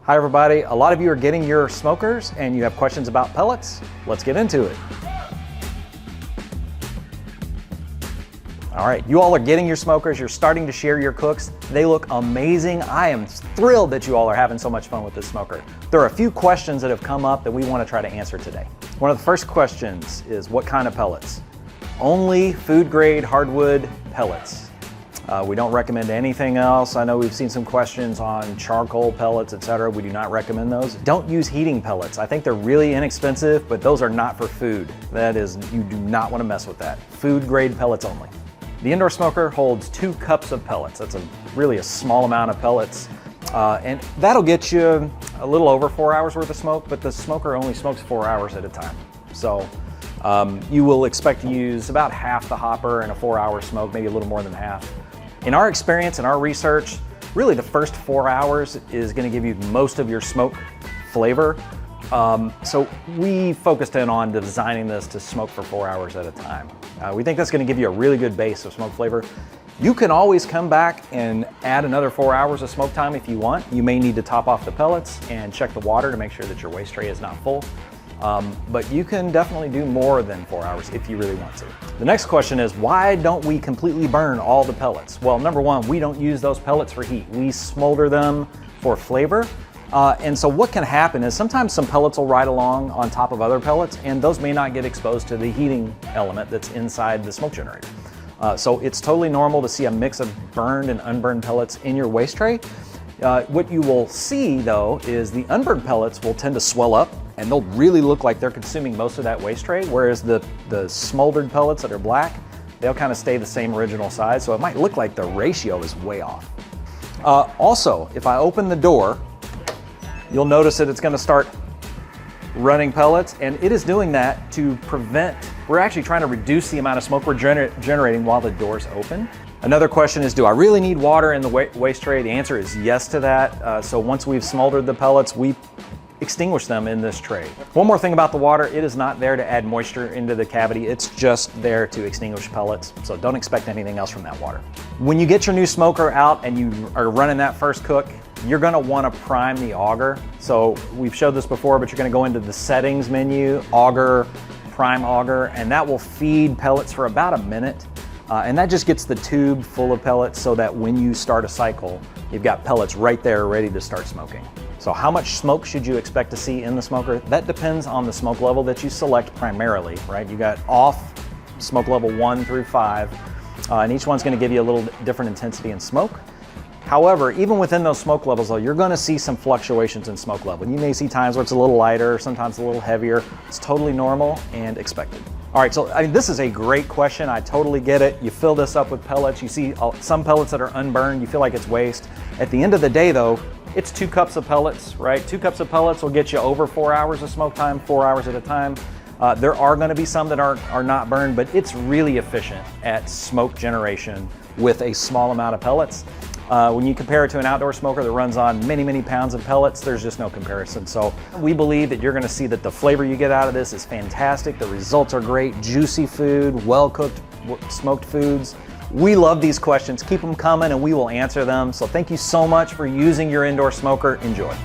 Hi everybody, a lot of you are getting your smokers and you have questions about pellets. Let's get into it. All right, you all are getting your smokers, you're starting to share your cooks. They look amazing. I am thrilled that you all are having so much fun with this smoker. There are a few questions that have come up that we want to try to answer today. One of the first questions is what kind of pellets? Only food grade hardwood pellets. We don't recommend anything else. I know we've seen some questions on charcoal pellets, etc. We do not recommend those. Don't use heating pellets. I think they're really inexpensive, but those are not for food. That is, you do not want to mess with that. Food grade pellets only. The indoor smoker holds 2 cups of pellets. That's really a small amount of pellets. And that'll get you a little over 4 hours worth of smoke, but the smoker only smokes 4 hours at a time. So you will expect to use about half the hopper in a 4-hour smoke, maybe a little more than half. In our experience and our research, really the first 4 hours is going to give you most of your smoke flavor. So we focused in on designing this to smoke for 4 hours at a time. We think that's going to give you a really good base of smoke flavor. You can always come back and add another 4 hours of smoke time if you want. You may need to top off the pellets and check the water to make sure that your waste tray is not full. But you can definitely do more than 4 hours if you really want to. The next question is, why don't we completely burn all the pellets? Well, number one, we don't use those pellets for heat. We smolder them for flavor. And so what can happen is sometimes some pellets will ride along on top of other pellets, and those may not get exposed to the heating element that's inside the smoke generator. So it's totally normal to see a mix of burned and unburned pellets in your waste tray. What you will see though is the unburned pellets will tend to swell up and they'll really look like they're consuming most of that waste tray, whereas the smoldered pellets that are black, they'll kind of stay the same original size, so it might look like the ratio is way off. Also, if I open the door, you'll notice that it's going to start running pellets, and it is doing that to prevent, we're actually trying to reduce the amount of smoke we're generating while the door's open. Another question is, do I really need water in the waste tray? The answer is yes to that. So once we've smoldered the pellets, we extinguish them in this tray. One more thing about the water, it is not there to add moisture into the cavity. It's just there to extinguish pellets. So don't expect anything else from that water. When you get your new smoker out and you are running that first cook, you're gonna wanna prime the auger. So we've showed this before, but you're gonna go into the settings menu, auger, prime auger, and that will feed pellets for about a minute. And that just gets the tube full of pellets so that when you start a cycle, you've got pellets right there ready to start smoking. So how much smoke should you expect to see in the smoker? That depends on the smoke level that you select primarily, right? You got off smoke level 1 through 5, and each one's gonna give you a little different intensity in smoke. However, even within those smoke levels though, you're gonna see some fluctuations in smoke level. You may see times where it's a little lighter, sometimes a little heavier. It's totally normal and expected. All right, so this is a great question. I totally get it. You fill this up with pellets. You see some pellets that are unburned. You feel like it's waste. At the end of the day though, it's 2 cups of pellets, right? 2 cups of pellets will get you over 4 hours of smoke time, 4 hours at a time. There are gonna be some that are not burned, but it's really efficient at smoke generation with a small amount of pellets. When you compare it to an outdoor smoker that runs on many, many pounds of pellets, there's just no comparison. So we believe that you're gonna see that the flavor you get out of this is fantastic. The results are great, juicy food, well-cooked smoked foods. We love these questions. Keep them coming and we will answer them. So thank you so much for using your indoor smoker. Enjoy.